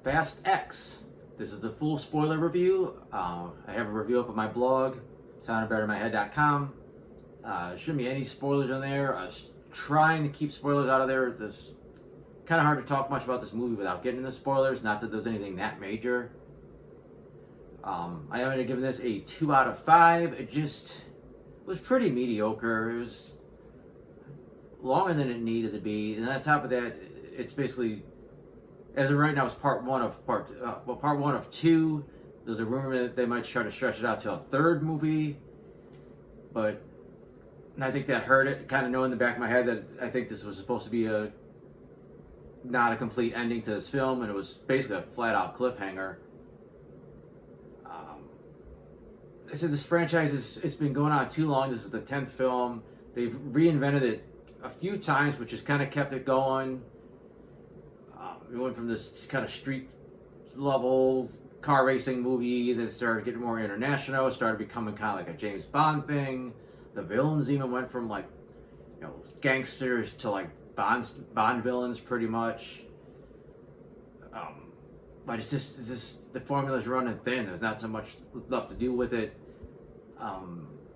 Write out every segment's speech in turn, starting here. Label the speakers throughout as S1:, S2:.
S1: Fast X. This is the full spoiler review. I have a review up on my blog, soundedbettermyhead.com. Shouldn't be any spoilers on there. I was trying to keep spoilers out of there. It's kind of hard to talk much about this movie without getting into spoilers. Not that there's anything that major. I am giving this a 2 out of 5. It was pretty mediocre. It was longer than it needed to be, and on top of that, it's basically, as of right now, it's part one of two. There's a rumor that they might try to stretch it out to a third movie, but I think that hurt it. Kind of know in the back of my head that I think this was supposed to be not a complete ending to this film, and it was basically a flat-out cliffhanger. I said this franchise it's been going on too long. This is the 10th film. They've reinvented it a few times, which has kind of kept it going. We went from this kind of street level car racing movie that started getting more international, started becoming kind of like a James Bond thing. The villains even went from like, gangsters to like Bond villains pretty much. But it's just the formula's running thin. There's not so much left to do with it.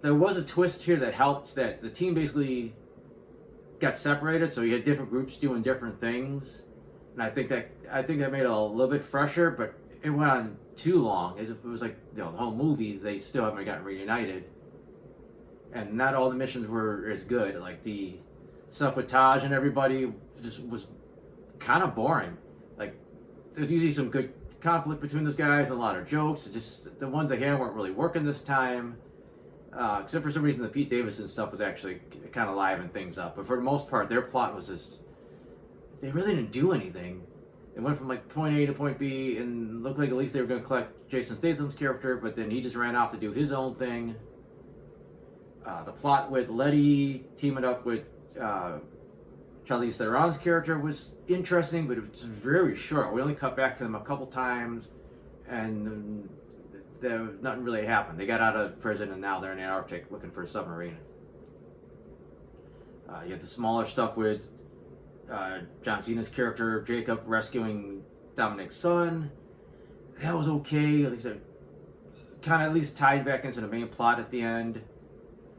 S1: There was a twist here that helped, that the team basically got separated, so you had different groups doing different things, and I think that made it a little bit fresher. But it went on too long. It was like the whole movie they still haven't gotten reunited, and not all the missions were as good. Like the stuff with Taj and everybody just was kind of boring. Like there's usually some good conflict between those guys and a lot of jokes. It's just the ones they had weren't really working this time. Except for some reason the Pete Davidson stuff was actually kind of livening things up. But for the most part, their plot was just, they really didn't do anything. It went from like point A to point B, and looked like at least they were going to collect Jason Statham's character, but then he just ran off to do his own thing. The plot with Letty teaming up with Charlize Theron's character was interesting, but it was very short. We only cut back to them a couple times, and nothing really happened. They got out of prison, and now they're in the Arctic looking for a submarine. You had the smaller stuff with John Cena's character Jacob rescuing Dominic's son. That was okay. Like I said, kind of at least tied back into the main plot at the end.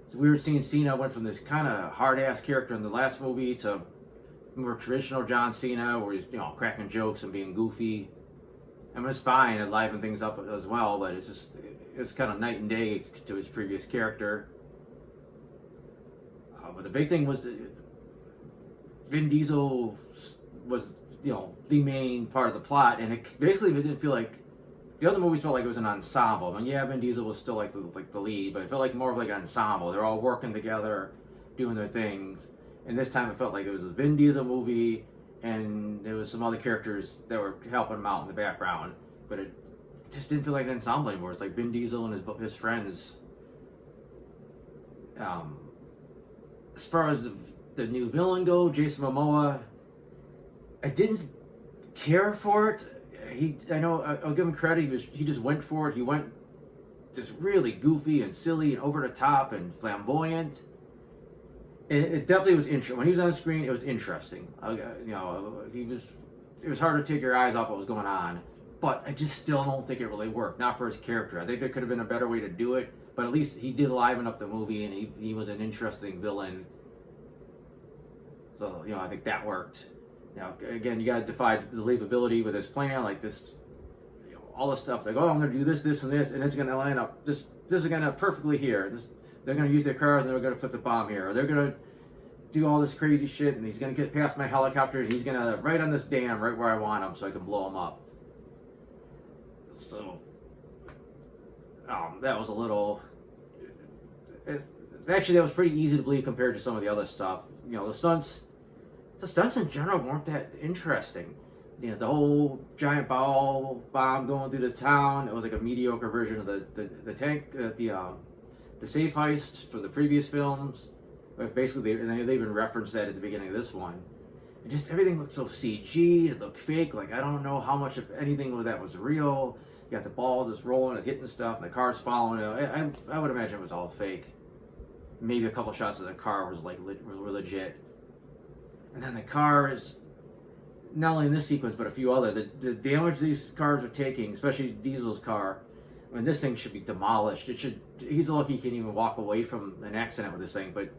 S1: It's weird seeing Cena went from this kind of hard-ass character in the last movie to more traditional John Cena, where he's cracking jokes and being goofy. I mean, it's fine, it livened things up as well, but it's kind of night and day to his previous character. But the big thing was Vin Diesel was the main part of the plot, and it basically didn't feel like the other movies felt like it was an ensemble. I mean, yeah, Vin Diesel was still like the lead, but it felt like more of like an ensemble. They're all working together, doing their things. And this time it felt like it was a Vin Diesel movie, and there was some other characters that were helping him out in the background. But it just didn't feel like an ensemble anymore. It's like Vin Diesel and his friends. As far as the new villain go, Jason Momoa, I didn't care for it. I'll give him credit. He just went for it. He went just really goofy and silly and over the top and flamboyant. It definitely was interesting. When he was on screen, it was interesting. It was hard to take your eyes off what was going on. But I just still don't think it really worked. Not for his character. I think there could have been a better way to do it. But at least he did liven up the movie, and he was an interesting villain. So, I think that worked. Again, you got to defy believability with his plan, like this, all this stuff. Like, oh, I'm going to do this, this, and this, and it's going to line up. This is going to perfectly here. They're going to use their cars, and they're going to put the bomb here. Or they're going to do all this crazy shit, and he's going to get past my helicopter, and he's going to right on this dam, right where I want him, so I can blow him up. So, that was a little. Actually, that was pretty easy to believe compared to some of the other stuff. The stunts in general weren't that interesting. The whole giant bomb going through the town. It was like a mediocre version of the tank, the safe heist for the previous films. Like basically, they even referenced that at the beginning of this one. And just everything looked so CG. It looked fake. Like I don't know how much of anything of that was real. You got the ball just rolling and hitting stuff, and the car's following it. I would imagine it was all fake. Maybe a couple shots of the car was like were legit. And then the car is not only in this sequence but a few other, the damage these cars are taking, especially Diesel's car. I mean, this thing should be demolished. It should. He's lucky he can even walk away from an accident with this thing, but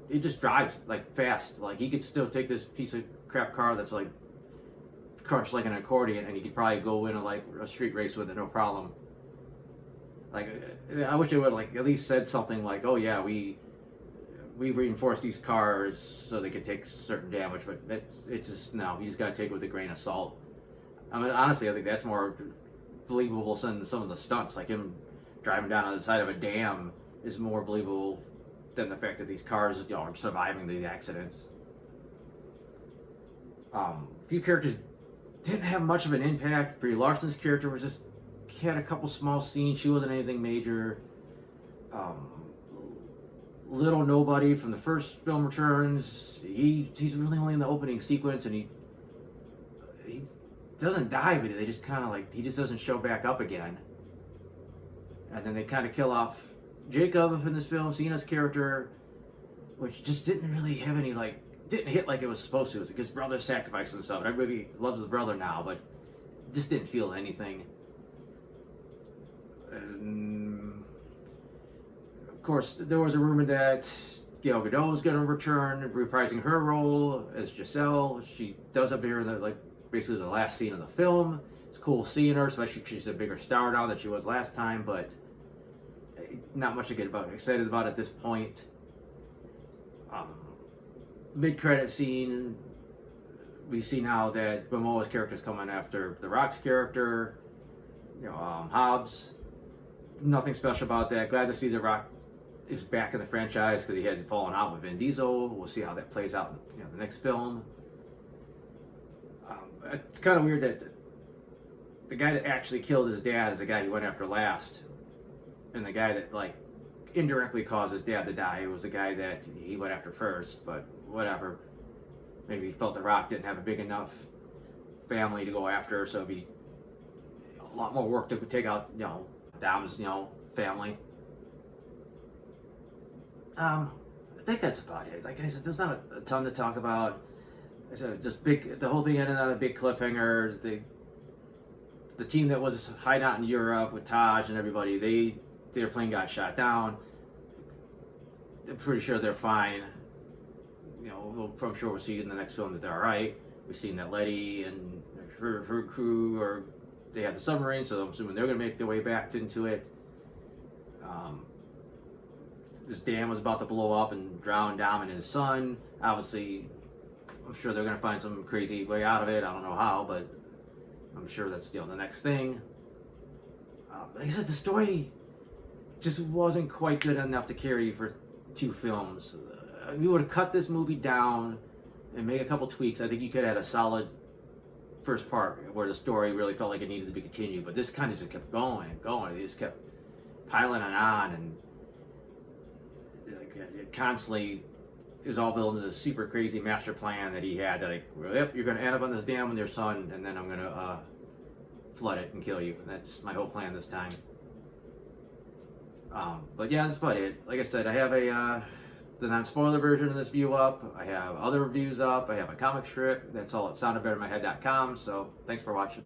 S1: it just drives like fast. Like he could still take this piece of crap car that's like crunched like an accordion, and he could probably go in a street race with it, no problem. Like, I wish they would like at least said something like, "Oh yeah, we reinforced these cars so they could take certain damage," but it's just no. You just gotta take it with a grain of salt. I mean, honestly, I think that's more believable than some of the stunts. Like him driving down on the side of a dam is more believable than the fact that these cars, are surviving these accidents. A few characters didn't have much of an impact. Brie Larson's character was just had a couple small scenes. She wasn't anything major. Little Nobody from the first film returns. He's really only in the opening sequence, and he doesn't die, but they just kind of like he just doesn't show back up again. And then they kind of kill off Jacob in this film, Cena's character, which just didn't really have any didn't hit like it was supposed to. Because brother sacrificed himself. Everybody loves the brother now, but just didn't feel anything. And of course, there was a rumor that Gal Gadot was going to return, reprising her role as Giselle. She does appear in basically the last scene of the film. It's cool seeing her, especially because she's a bigger star now than she was last time. But not much to get excited about at this point. Mid-credit scene, we see now that Momoa's character is coming after The Rock's character, Hobbs. Nothing special about that. Glad to see The Rock is back in the franchise because he had fallen out with Vin Diesel. We'll see how that plays out in the next film. It's kind of weird that the guy that actually killed his dad is the guy he went after last, and the guy that indirectly caused his dad to die was the guy that he went after first. But whatever. Maybe he felt The Rock didn't have a big enough family to go after, so it'd be a lot more work to take out, Dom's, family. I think that's about it. Like I said, there's not a ton to talk about. Just the whole thing ended on a big cliffhanger. The team that was hiding out in Europe with Taj and everybody, their plane got shot down. I'm pretty sure they're fine. I'm sure we'll see in the next film that they're all right. We've seen that Letty and her crew they had the submarine, so I'm assuming they're going to make their way back into it. This dam was about to blow up and drown Dom and his son. Obviously, I'm sure they're going to find some crazy way out of it. I don't know how, but I'm sure that's the next thing. Like I said, the story just wasn't quite good enough to carry for 2 films. If you would have cut this movie down and made a couple tweaks, I think you could have had a solid first part where the story really felt like it needed to be continued. But this kind of just kept going and going. It just kept piling on, and it constantly it was all built into this super crazy master plan that he had. That yep, you're going to end up on this dam with your son, and then I'm going to flood it and kill you. That's my whole plan this time. But yeah, that's about it. Like I said, I have the non-spoiler version of this view up. I have other reviews up. I have a comic strip. That's all at soundedbettermyhead.com. So thanks for watching.